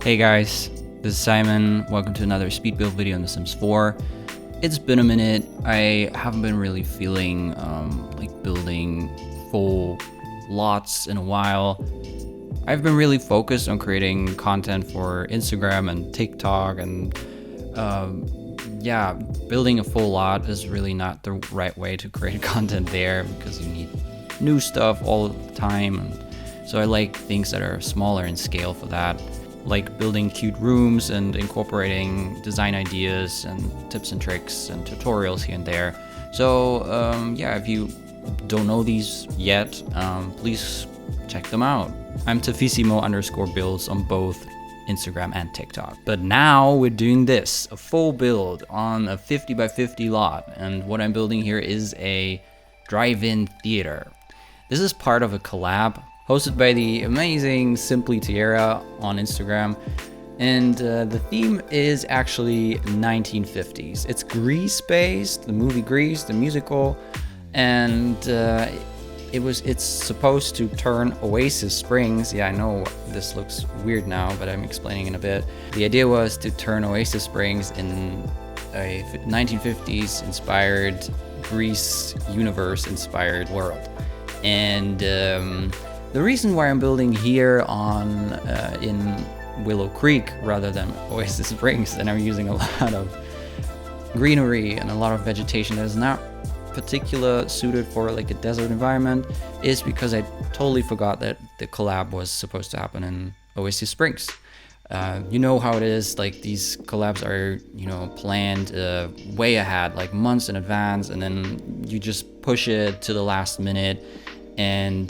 Hey guys, this is Simon. Welcome to another speed build video on The Sims 4. It's been a minute. I haven't been really feeling like building full lots in a while. I've been really focused on creating content for Instagram and TikTok, and yeah, building a full lot is really not the right way to create content there because you need new stuff all the time. So I like things that are smaller in scale for that, like building cute rooms and incorporating design ideas and tips and tricks and tutorials here and there. So yeah, if you don't know these yet, please check them out. I'm Taffissimo_builds on both Instagram and TikTok. But now we're doing this, a full build on a 50 by 50 lot. And what I'm building here is a drive-in theater. This is part of a collab hosted by the amazing Simply Tierra on Instagram. And the theme is actually 1950s. It's Grease-based, the movie Grease, the musical. And it's supposed to turn Oasis Springs. Yeah, I know this looks weird now, but I'm explaining in a bit. The idea was to turn Oasis Springs in a 1950s inspired Grease universe inspired world. And the reason why I'm building here on in Willow Creek rather than Oasis Springs, and I'm using a lot of greenery and a lot of vegetation that is not particularly suited for like a desert environment, is because I totally forgot that the collab was supposed to happen in Oasis Springs. You know how it is, like these collabs are, planned way ahead, like months in advance, and then you just push it to the last minute. And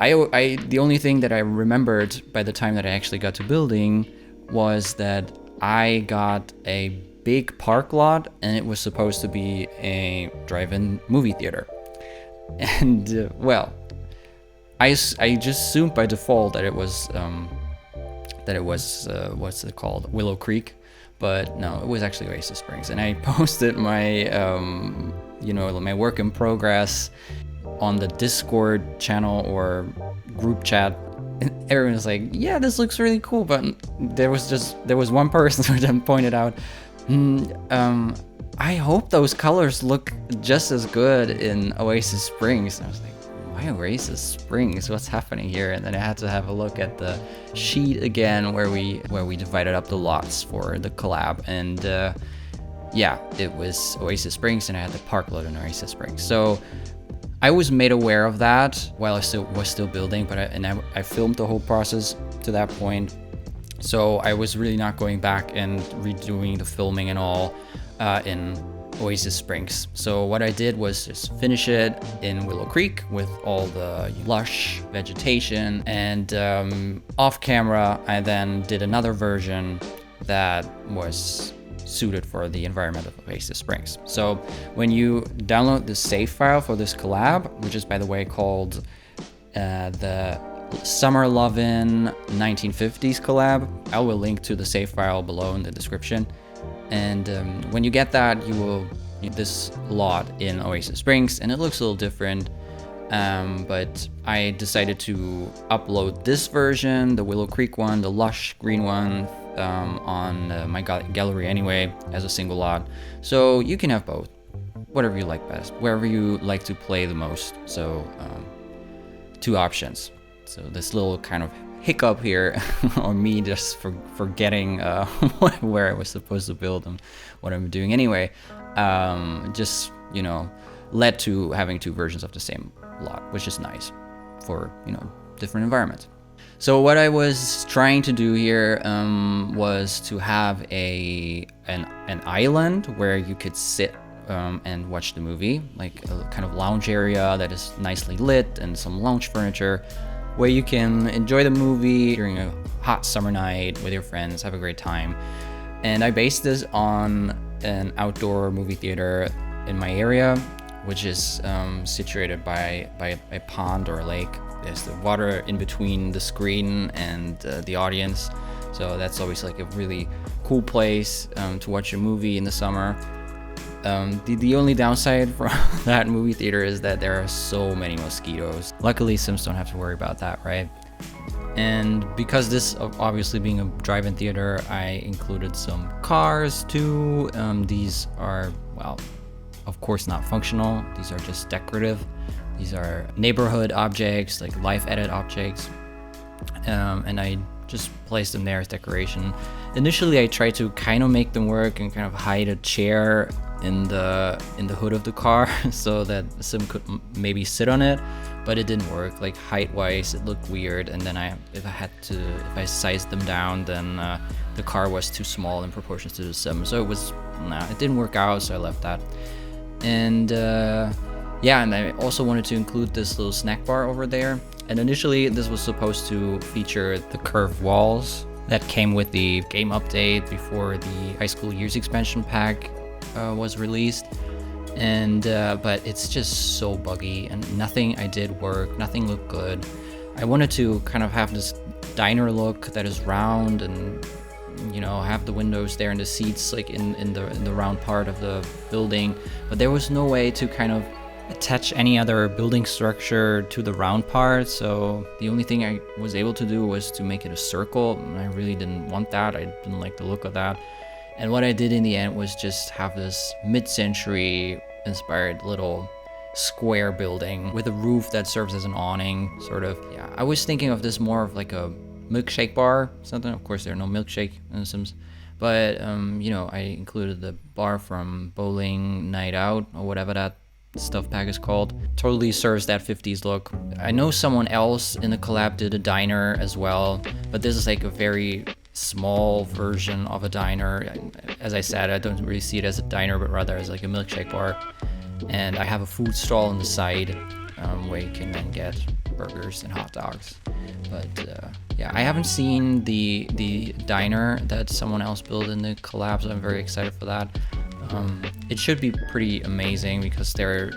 the only thing that I remembered by the time that I actually got to building was that I got a big park lot and it was supposed to be a drive-in movie theater. And well, I just assumed by default that it was what's it called, Willow Creek, but no, it was actually Oasis Springs. And I posted my my work in progress on the Discord channel or group chat, and everyone was like, yeah, this looks really cool, but there was one person who then pointed out, I hope those colors look just as good in Oasis Springs. And I was like, why Oasis Springs? What's happening here? And then I had to have a look at the sheet again where we divided up the lots for the collab, and yeah, it was Oasis Springs, and I had the park lot in Oasis Springs. So I was made aware of that while I was still building, but I filmed the whole process to that point. So I was really not going back and redoing the filming and all in Oasis Springs. So what I did was just finish it in Willow Creek with all the lush vegetation, and off camera I then did another version that was suited for the environment of Oasis Springs. So when you download the save file for this collab, which is by the way called the Summer Lovin' 1950s collab, I will link to the save file below in the description. And when you get that, you will need this lot in Oasis Springs, and it looks a little different. But I decided to upload this version, the Willow Creek one, the lush green one, on my gallery anyway, as a single lot. So you can have both, whatever you like best, wherever you like to play the most. So two options. So this little kind of hiccup here on me just forgetting where I was supposed to build and what I'm doing anyway, just led to having two versions of the same lot, which is nice for different environments. So what I was trying to do here was to have an island where you could sit and watch the movie, like a kind of lounge area that is nicely lit, and some lounge furniture where you can enjoy the movie during a hot summer night with your friends, have a great time. And I based this on an outdoor movie theater in my area, which is situated by a pond or a lake. There's the water in between the screen and the audience, so that's always like a really cool place to watch a movie in the summer. The only downside from that movie theater is that there are so many mosquitoes. Luckily, Sims don't have to worry about that, right? And because this obviously being a drive-in theater, I included some cars too. These are, well, of course not functional. These are just decorative. These are neighborhood objects, like life edit objects. And I just placed them there as decoration. Initially, I tried to kind of make them work and kind of hide a chair in the hood of the car so that Sim could maybe sit on it, but it didn't work. Like height-wise, it looked weird. And then if I sized them down, then the car was too small in proportion to the Sim. So it didn't work out. So I left that. And yeah, and I also wanted to include this little snack bar over there. And initially, this was supposed to feature the curved walls that came with the game update before the High School Years expansion pack was released. And but it's just so buggy, and nothing I did worked, nothing looked good. I wanted to kind of have this diner look that is round, and you know, have the windows there and the seats like in the round part of the building, but there was no way to kind of attach any other building structure to the round part. So the only thing I was able to do was to make it a circle, and I really didn't want that. I didn't like the look of that. And what I did in the end was just have this mid-century inspired little square building with a roof that serves as an awning, sort of. Yeah, I was thinking of this more of like a milkshake bar, something. Of course, there are no milkshake in The Sims, but you know, I included the bar from Bowling Night Out or whatever that stuff pack is called. Totally serves that 50s look. I know someone else in the collab did a diner as well, but this is like a very small version of a diner. As I said, I don't really see it as a diner, but rather as like a milkshake bar. And I have a food stall on the side where you can then get burgers and hot dogs. But yeah, I haven't seen the diner that someone else built in the collab, so I'm very excited for that. It should be pretty amazing because they're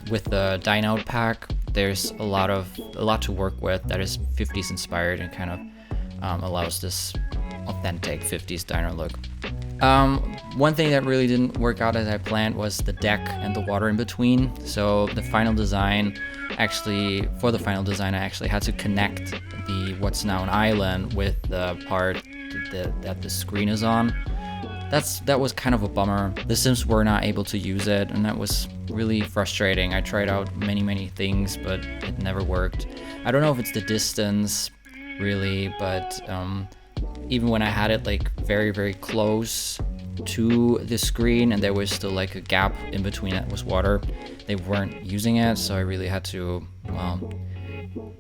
with the Dine Out pack, there's a lot to work with that is 50s inspired and kind of allows this authentic 50s diner look. One thing that really didn't work out as I planned was the deck and the water in between. So the final design, for the final design, I actually had to connect the what's now an island with the part that the screen is on. That was kind of a bummer. The Sims were not able to use it, and that was really frustrating. I tried out many things, but it never worked. I don't know if it's the distance, really, but even when I had it like very close to the screen and there was still like a gap in between that was water, they weren't using it, so I really had to, well,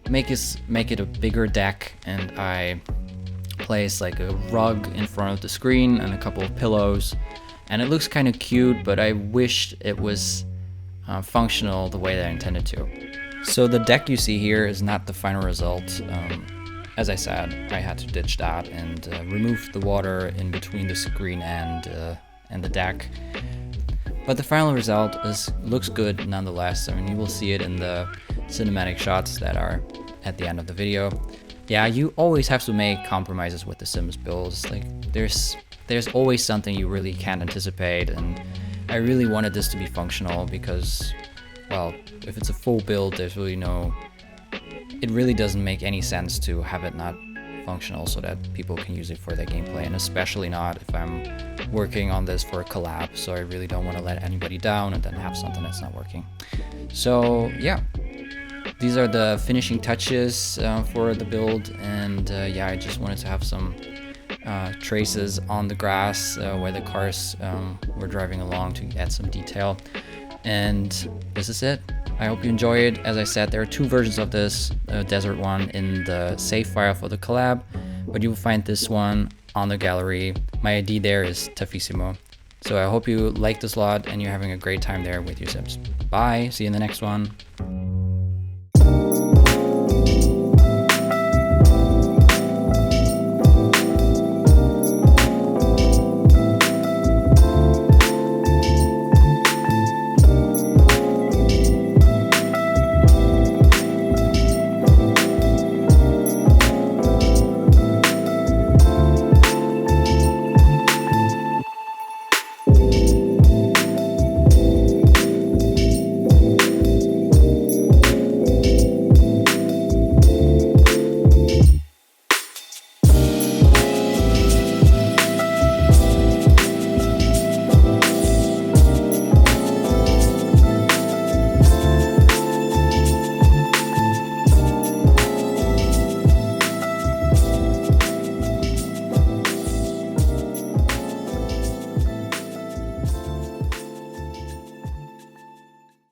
make it a bigger deck, and I place like a rug in front of the screen and a couple of pillows, and it looks kind of cute, but I wished it was functional the way that I intended to. So the deck you see here is not the final result. As I said, I had to ditch that and remove the water in between the screen and the deck. But the final result looks good nonetheless. I mean, you will see it in the cinematic shots that are at the end of the video. Yeah, you always have to make compromises with the Sims builds. Like there's always something you really can't anticipate, and I really wanted this to be functional because, well, if it's a full build, there's really it really doesn't make any sense to have it not functional so that people can use it for their gameplay, and especially not if I'm working on this for a collab, so I really don't want to let anybody down and then have something that's not working. So yeah, these are the finishing touches for the build, and yeah, I just wanted to have some traces on the grass where the cars were driving along to add some detail. And this is it. I hope you enjoy it. As I said, there are two versions of this desert one in the save file for the collab, but you will find this one on the gallery. My ID there is Taffissimo. So I hope you like this lot and you're having a great time there with your Sims. Bye, see you in the next one.